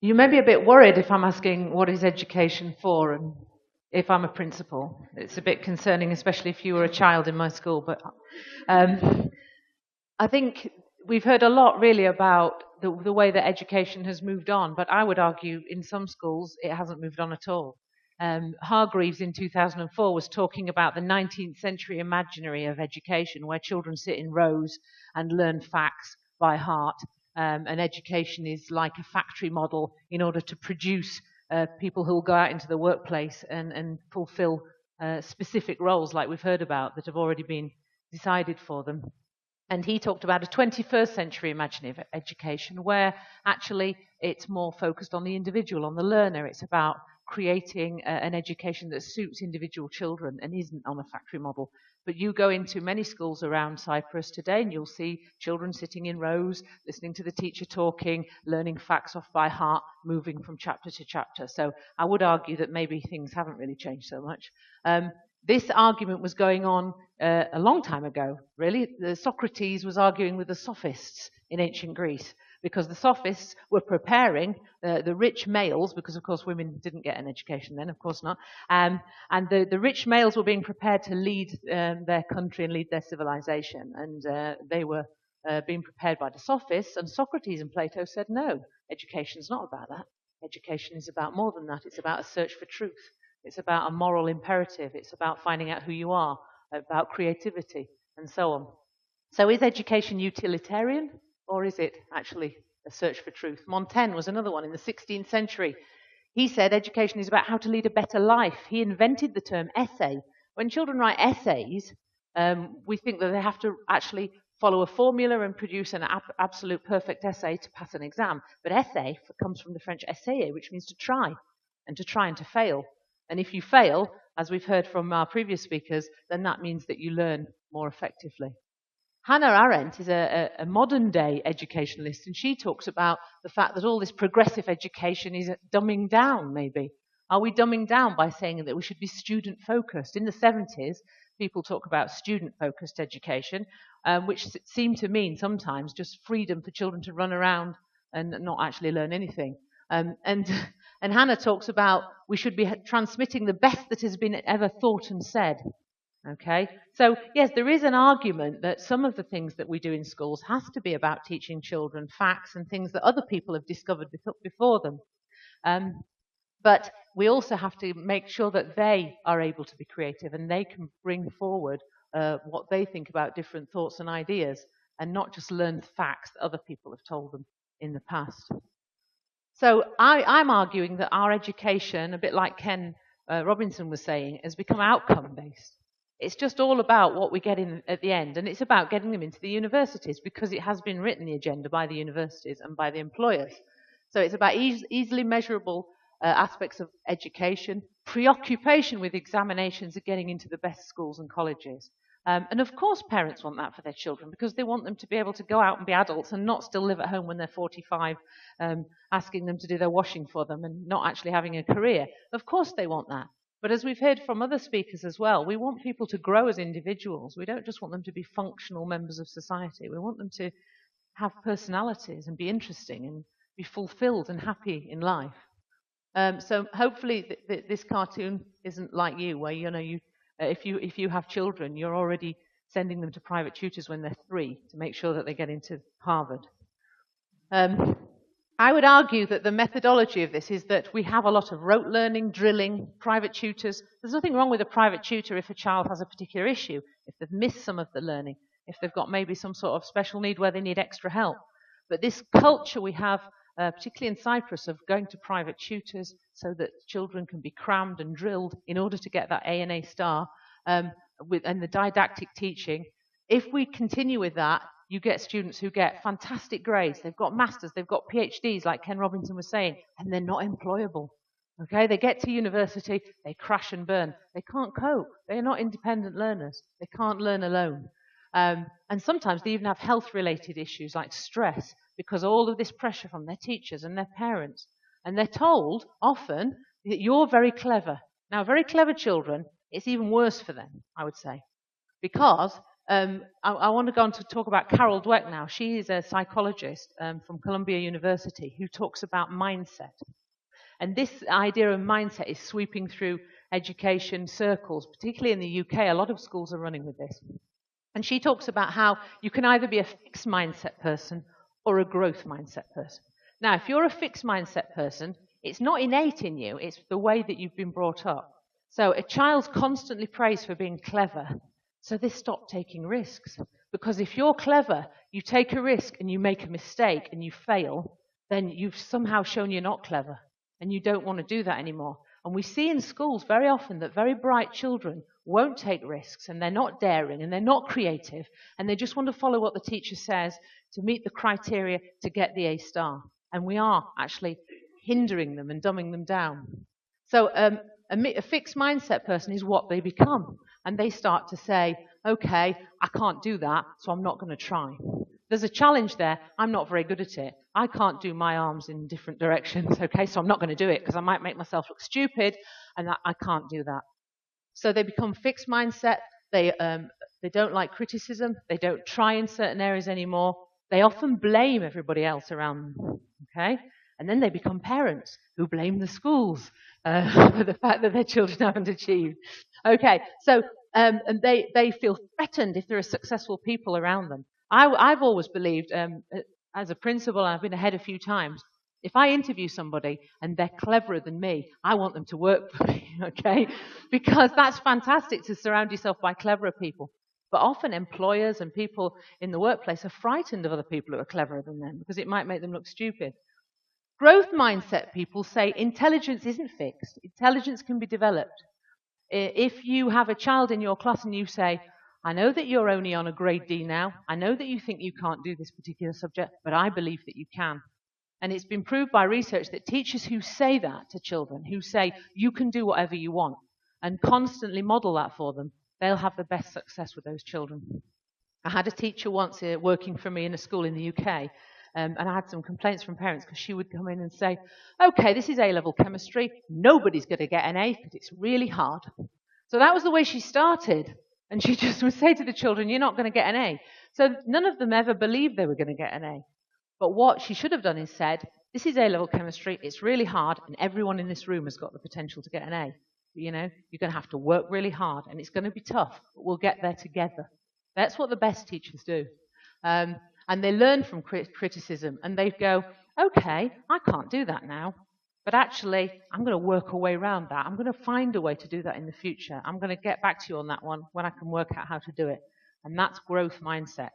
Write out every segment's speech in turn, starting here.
You may be a bit worried if I'm asking what is education for, and if I'm a principal. It's a bit concerning, especially if you were a child in my school. But I think we've heard a lot really about the way that education has moved on, but I would argue in some schools it hasn't moved on at all. Hargreaves in 2004 was talking about the 19th century imaginary of education, where children sit in rows and learn facts by heart. And education is like a factory model in order to produce people who will go out into the workplace and fulfill specific roles like we've heard about that have already been decided for them. And he talked about a 21st century imaginative education where actually it's more focused on the individual, on the learner. It's about creating an education that suits individual children and isn't on a factory model. But you go into many schools around Cyprus today and you'll see children sitting in rows, listening to the teacher talking, learning facts off by heart, moving from chapter to chapter. So I would argue that maybe things haven't really changed so much. This argument was going on a long time ago, really. Socrates was arguing with the sophists in ancient Greece because the sophists were preparing the rich males, because of course women didn't get an education then, of course not, and the rich males were being prepared to lead their country and lead their civilization, and they were being prepared by the sophists, and Socrates and Plato said, no, education is not about that. Education is about more than that. It's about a search for truth. It's about a moral imperative. It's about finding out who you are, about creativity, and so on. So is education utilitarian, or is it actually a search for truth? Montaigne was another one in the 16th century. He said education is about how to lead a better life. He invented the term essay. When children write essays, we think that they have to actually follow a formula and produce an absolute perfect essay to pass an exam. But essay comes from the French essayer, which means to try and to fail. And if you fail, as we've heard from our previous speakers, then that means that you learn more effectively. Hannah Arendt is a modern-day educationalist, and she talks about the fact that all this progressive education is dumbing down, maybe. Are we dumbing down by saying that we should be student-focused? In the 70s, people talk about student-focused education, which seemed to mean sometimes just freedom for children to run around and not actually learn anything. And Hannah talks about we should be transmitting the best that has been ever thought and said. Okay, so yes, there is an argument that some of the things that we do in schools has to be about teaching children facts and things that other people have discovered before them. But we also have to make sure that they are able to be creative and they can bring forward what they think about different thoughts and ideas, and not just learn facts that other people have told them in the past. So I'm arguing that our education, a bit like Ken Robinson was saying, has become outcome-based. It's just all about what we get in at the end, and it's about getting them into the universities because it has been written, the agenda, by the universities and by the employers. So it's about easily measurable aspects of education, preoccupation with examinations of getting into the best schools and colleges. And of course parents want that for their children because they want them to be able to go out and be adults and not still live at home when they're 45, asking them to do their washing for them and not actually having a career. Of course they want that. But as we've heard from other speakers as well, we want people to grow as individuals. We don't just want them to be functional members of society. We want them to have personalities and be interesting and be fulfilled and happy in life. So hopefully this cartoon isn't like you, where if you have children, you're already sending them to private tutors when they're 3 to make sure that they get into Harvard. I would argue that the methodology of this is that we have a lot of rote learning, drilling, private tutors. There's nothing wrong with a private tutor if a child has a particular issue, if they've missed some of the learning, if they've got maybe some sort of special need where they need extra help. But this culture we have, particularly in Cyprus, of going to private tutors so that children can be crammed and drilled in order to get that A and A star, and the didactic teaching, if we continue with that, you get students who get fantastic grades. They've got masters, they've got PhDs, like Ken Robinson was saying, and they're not employable. Okay, they get to university, they crash and burn. They can't cope. They're not independent learners. They can't learn alone. And sometimes they even have health-related issues like stress because all of this pressure from their teachers and their parents. And they're told often that you're very clever. Now, very clever children, it's even worse for them, I would say, because I want to go on to talk about Carol Dweck now. She is a psychologist from Columbia University who talks about mindset. And this idea of mindset is sweeping through education circles, particularly in the UK. A lot of schools are running with this. And she talks about how you can either be a fixed mindset person or a growth mindset person. Now, if you're a fixed mindset person, it's not innate in you, it's the way that you've been brought up. So a child's constantly praised for being clever, so they stop taking risks. Because if you're clever, you take a risk and you make a mistake and you fail, then you've somehow shown you're not clever. And you don't want to do that anymore. And we see in schools very often that very bright children won't take risks, and they're not daring, and they're not creative, and they just want to follow what the teacher says to meet the criteria to get the A star. And we are actually hindering them and dumbing them down. So a fixed mindset person is what they become. And they start to say, okay, I can't do that, so I'm not going to try. There's a challenge there. I'm not very good at it. I can't do my arms in different directions, okay, so I'm not going to do it because I might make myself look stupid, and I can't do that. So they become fixed mindset. They don't like criticism. They don't try in certain areas anymore. They often blame everybody else around them, okay? And then they become parents who blame the schools for the fact that their children haven't achieved. Okay, so and they feel threatened if there are successful people around them. I've always believed, as a principal, I've been ahead a few times, if I interview somebody and they're cleverer than me, I want them to work for me, okay? Because that's fantastic to surround yourself by cleverer people. But often employers and people in the workplace are frightened of other people who are cleverer than them because it might make them look stupid. Growth mindset people say intelligence isn't fixed. Intelligence can be developed. If you have a child in your class and you say, I know that you're only on a grade D now. I know that you think you can't do this particular subject, but I believe that you can. And it's been proved by research that teachers who say that to children, who say you can do whatever you want, and constantly model that for them, they'll have the best success with those children. I had a teacher once working for me in a school in the UK, and I had some complaints from parents because she would come in and say, okay, this is A-level chemistry. Nobody's going to get an A because it's really hard. So that was the way she started. And she just would say to the children, you're not going to get an A. So none of them ever believed they were going to get an A. But what she should have done is said, this is A-level chemistry, it's really hard, and everyone in this room has got the potential to get an A. You know, you're going to have to work really hard, and it's going to be tough, but we'll get there together. That's what the best teachers do. And they learn from criticism, and they go, okay, I can't do that now, but actually, I'm going to work a way around that. I'm going to find a way to do that in the future. I'm going to get back to you on that one when I can work out how to do it. And that's growth mindset.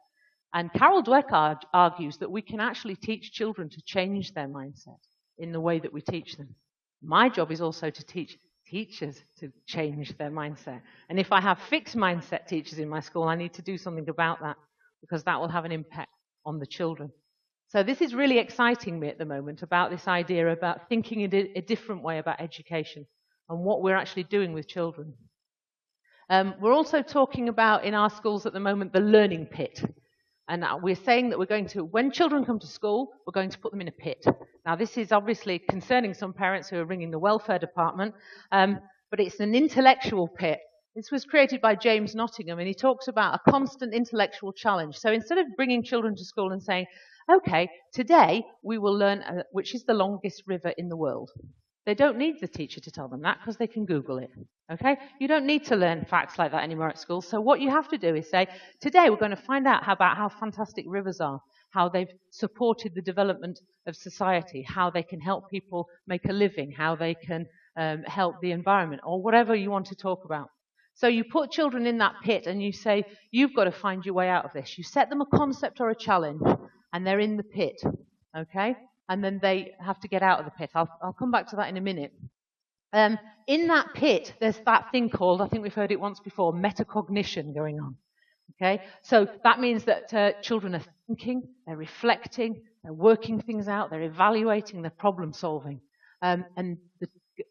And Carol Dweck argues that we can actually teach children to change their mindset in the way that we teach them. My job is also to teach teachers to change their mindset. And if I have fixed mindset teachers in my school, I need to do something about that because that will have an impact on the children. So this is really exciting me at the moment about this idea about thinking in a different way about education and what we're actually doing with children. We're also talking about in our schools at the moment the learning pit. And we're saying that we're going to, when children come to school, we're going to put them in a pit. Now, this is obviously concerning some parents who are ringing the welfare department, but it's an intellectual pit. This was created by James Nottingham, and he talks about a constant intellectual challenge. So instead of bringing children to school and saying, okay, today we will learn which is the longest river in the world. They don't need the teacher to tell them that because they can Google it, okay? You don't need to learn facts like that anymore at school. So what you have to do is say, today we're going to find out about how fantastic rivers are, how they've supported the development of society, how they can help people make a living, how they can help the environment, or whatever you want to talk about. So you put children in that pit and you say, you've got to find your way out of this. You set them a concept or a challenge, and they're in the pit, okay? And then they have to get out of the pit. I'll come back to that in a minute. In that pit, there's that thing called, I think we've heard it once before, metacognition going on. Okay, so that means that children are thinking, they're reflecting, they're working things out, they're evaluating, they're problem solving. And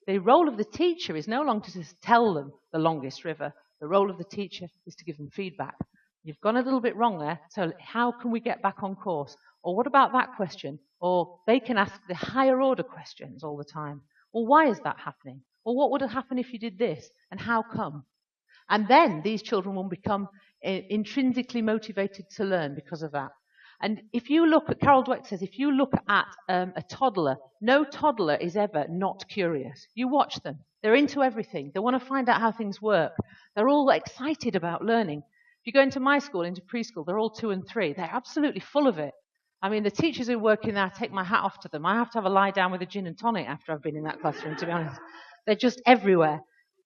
the role of the teacher is no longer to just tell them the longest river. The role of the teacher is to give them feedback. You've gone a little bit wrong there, so how can we get back on course? Or what about that question? Or they can ask the higher order questions all the time. Or why is that happening? Or what would have happened if you did this? And how come? And then these children will become intrinsically motivated to learn because of that. And if you look at, Carol Dweck says, if you look at a toddler, no toddler is ever not curious. You watch them. They're into everything. They want to find out how things work. They're all excited about learning. If you go into my school, into preschool, they're all 2 and 3. They're absolutely full of it. I mean, the teachers who work in there, I take my hat off to them. I have to have a lie down with a gin and tonic after I've been in that classroom, to be honest. They're just everywhere.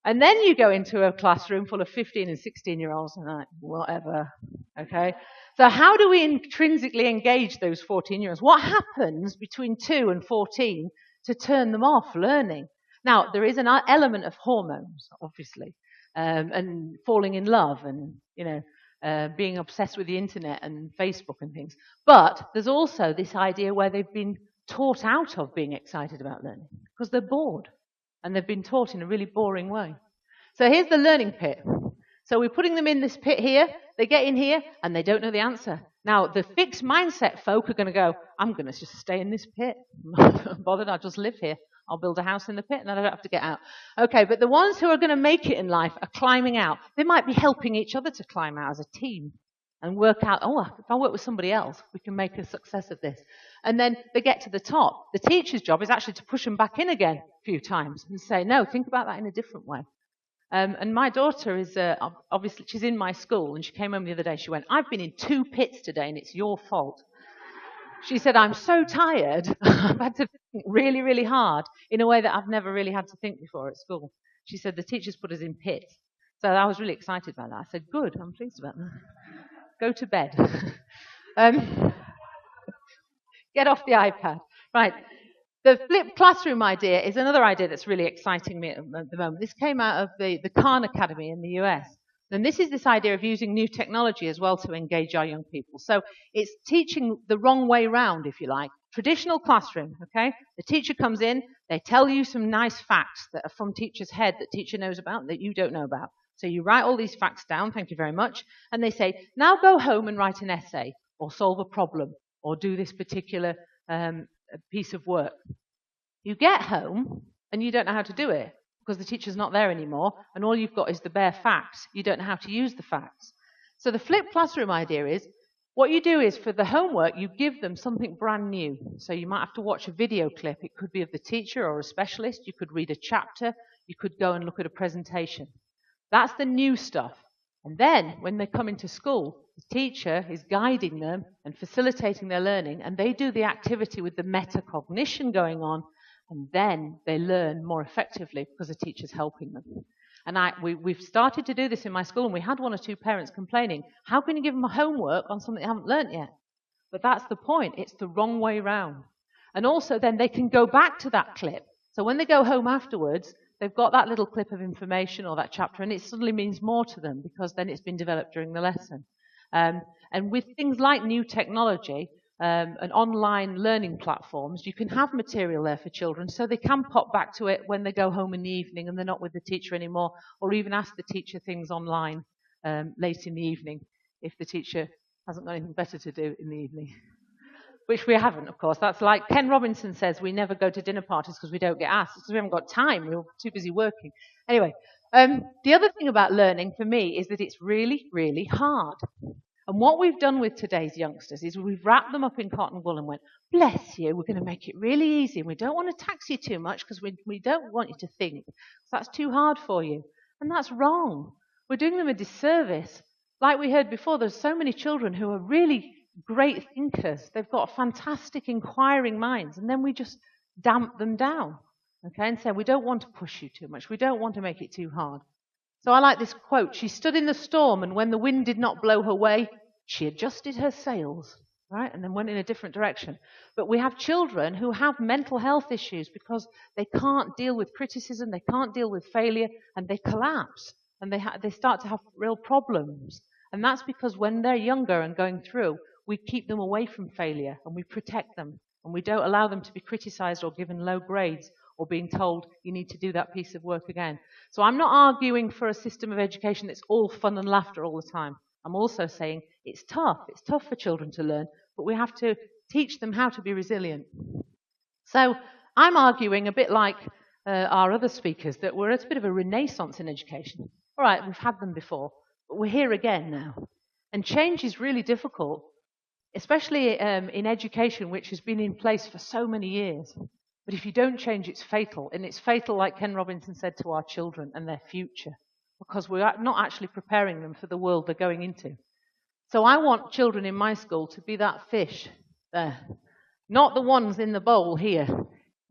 And then you go into a classroom full of 15 and 16-year-olds and like, whatever, okay? So how do we intrinsically engage those 14-year-olds? What happens between 2 and 14 to turn them off learning? Now, there is an element of hormones, obviously, and falling in love and, being obsessed with the internet and Facebook and things. But there's also this idea where they've been taught out of being excited about learning because they're bored and they've been taught in a really boring way. So here's the learning pit. So we're putting them in this pit here. They get in here and they don't know the answer. Now, the fixed mindset folk are going to go, I'm going to just stay in this pit. I'm not bothered, I'll just live here. I'll build a house in the pit and I don't have to get out. Okay, but the ones who are going to make it in life are climbing out. They might be helping each other to climb out as a team and work out, if I work with somebody else, we can make a success of this. And then they get to the top. The teacher's job is actually to push them back in again a few times and say, no, think about that in a different way. And my daughter is, obviously, she's in my school, and she came home the other day. She went, I've been in 2 pits today, and it's your fault. She said, I'm so tired. I've had to think really, really hard in a way that I've never really had to think before at school. She said, the teachers put us in pits. So I was really excited about that. I said, good, I'm pleased about that. Go to bed. Get off the iPad. Right. The flipped classroom idea is another idea that's really exciting me at the moment. This came out of the Khan Academy in the US. And this is this idea of using new technology as well to engage our young people. So it's teaching the wrong way round, if you like. Traditional classroom, okay? The teacher comes in, they tell you some nice facts that are from teacher's head that teacher knows about that you don't know about. So you write all these facts down, thank you very much, and they say, now go home and write an essay, or solve a problem, or do this particular piece of work. You get home, and you don't know how to do it, because the teacher's not there anymore, and all you've got is the bare facts. You don't know how to use the facts. So the flipped classroom idea is, what you do is, for the homework, you give them something brand new. So you might have to watch a video clip. It could be of the teacher or a specialist. You could read a chapter. You could go and look at a presentation. That's the new stuff. And then, when they come into school, the teacher is guiding them and facilitating their learning, and they do the activity with the metacognition going on, and then they learn more effectively because the teacher's helping them. And we've started to do this in my school, and we had 1 or 2 parents complaining, how can you give them a homework on something they haven't learnt yet? But that's the point. It's the wrong way round. And also then they can go back to that clip. So when they go home afterwards, they've got that little clip of information or that chapter, and it suddenly means more to them because then it's been developed during the lesson. And with things like new technology and online learning platforms, you can have material there for children so they can pop back to it when they go home in the evening and they're not with the teacher anymore, or even ask the teacher things online late in the evening if the teacher hasn't got anything better to do in the evening. Which we haven't, of course. That's like Ken Robinson says, we never go to dinner parties because we don't get asked, because we haven't got time. We're too busy working. Anyway, the other thing about learning for me is that it's really, really hard. And what we've done with today's youngsters is we've wrapped them up in cotton wool and went, bless you, we're going to make it really easy. We don't want to tax you too much because we don't want you to think. That's too hard for you. And that's wrong. We're doing them a disservice. Like we heard before, there's so many children who are really great thinkers. They've got fantastic inquiring minds, and then we just damp them down, okay, and say, we don't want to push you too much. We don't want to make it too hard. So I like this quote. She stood in the storm, and when the wind did not blow her way, she adjusted her sails, right, and then went in a different direction. But we have children who have mental health issues because they can't deal with criticism, they can't deal with failure, and they collapse, and they start to have real problems. And that's because when they're younger and going through, we keep them away from failure and we protect them, and we don't allow them to be criticized or given low grades or being told you need to do that piece of work again. So I'm not arguing for a system of education that's all fun and laughter all the time. I'm also saying it's tough. It's tough for children to learn, but we have to teach them how to be resilient. So I'm arguing a bit like our other speakers that we're at a bit of a renaissance in education. All right, we've had them before. But we're here again now. And change is really difficult, especially in education, which has been in place for so many years. But if you don't change, it's fatal. And it's fatal, like Ken Robinson said, to our children and their future, because we're not actually preparing them for the world they're going into. So I want children in my school to be that fish there, not the ones in the bowl here,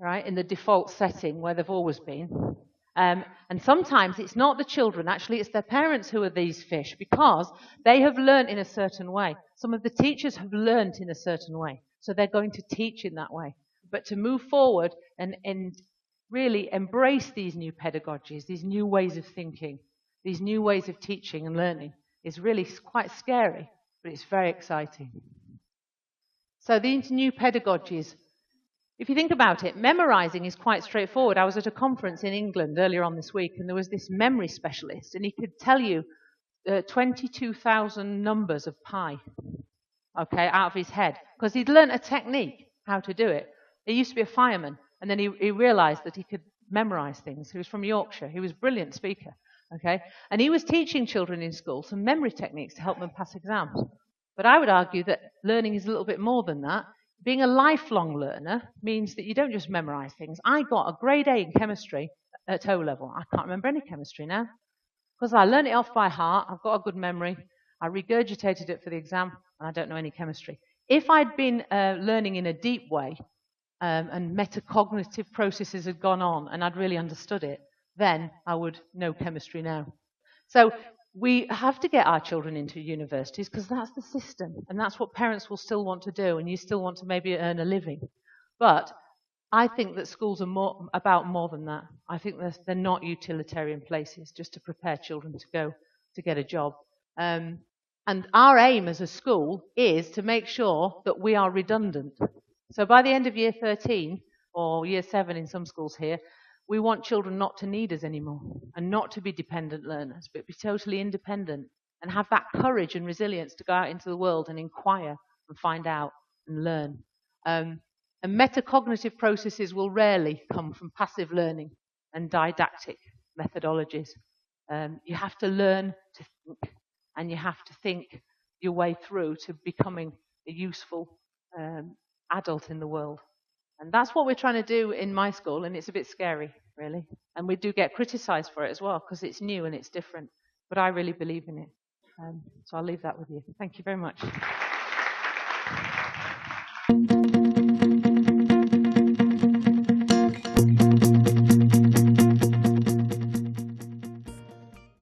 right, in the default setting where they've always been. And sometimes it's not the children, actually it's their parents who are these fish, because they have learned in a certain way. Some of the teachers have learned in a certain way, so they're going to teach in that way. But to move forward and really embrace these new pedagogies, these new ways of thinking, these new ways of teaching and learning is really quite scary, but it's very exciting. So these new pedagogies, if you think about it, memorizing is quite straightforward. I was at a conference in England earlier on this week, and there was this memory specialist, and he could tell you 22,000 numbers of pi, okay, out of his head, because he'd learned a technique how to do it. He used to be a fireman, and then he realized that he could memorize things. He was from Yorkshire. He was a brilliant speaker, okay, and he was teaching children in school some memory techniques to help them pass exams. But I would argue that learning is a little bit more than that. Being a lifelong learner means that you don't just memorize things. I got a grade A in chemistry at O level. I can't remember any chemistry now because I learned it off by heart. I've got a good memory. I regurgitated it for the exam, and I don't know any chemistry. If I'd been learning in a deep way and metacognitive processes had gone on and I'd really understood it, then I would know chemistry now. So we have to get our children into universities because that's the system and that's what parents will still want to do, and you still want to maybe earn a living. But I think that schools are about more than that. I think they're not utilitarian places just to prepare children to go to get a job. And our aim as a school is to make sure that we are redundant. So by the end of year 13 or year 7 in some schools here, we want children not to need us anymore and not to be dependent learners, but be totally independent and have that courage and resilience to go out into the world and inquire and find out and learn. And metacognitive processes will rarely come from passive learning and didactic methodologies. You have to learn to think, and you have to think your way through to becoming a useful adult in the world. And that's what we're trying to do in my school, and it's a bit scary, really. And we do get criticized for it as well, because it's new and it's different. But I really believe in it. So I'll leave that with you. Thank you very much.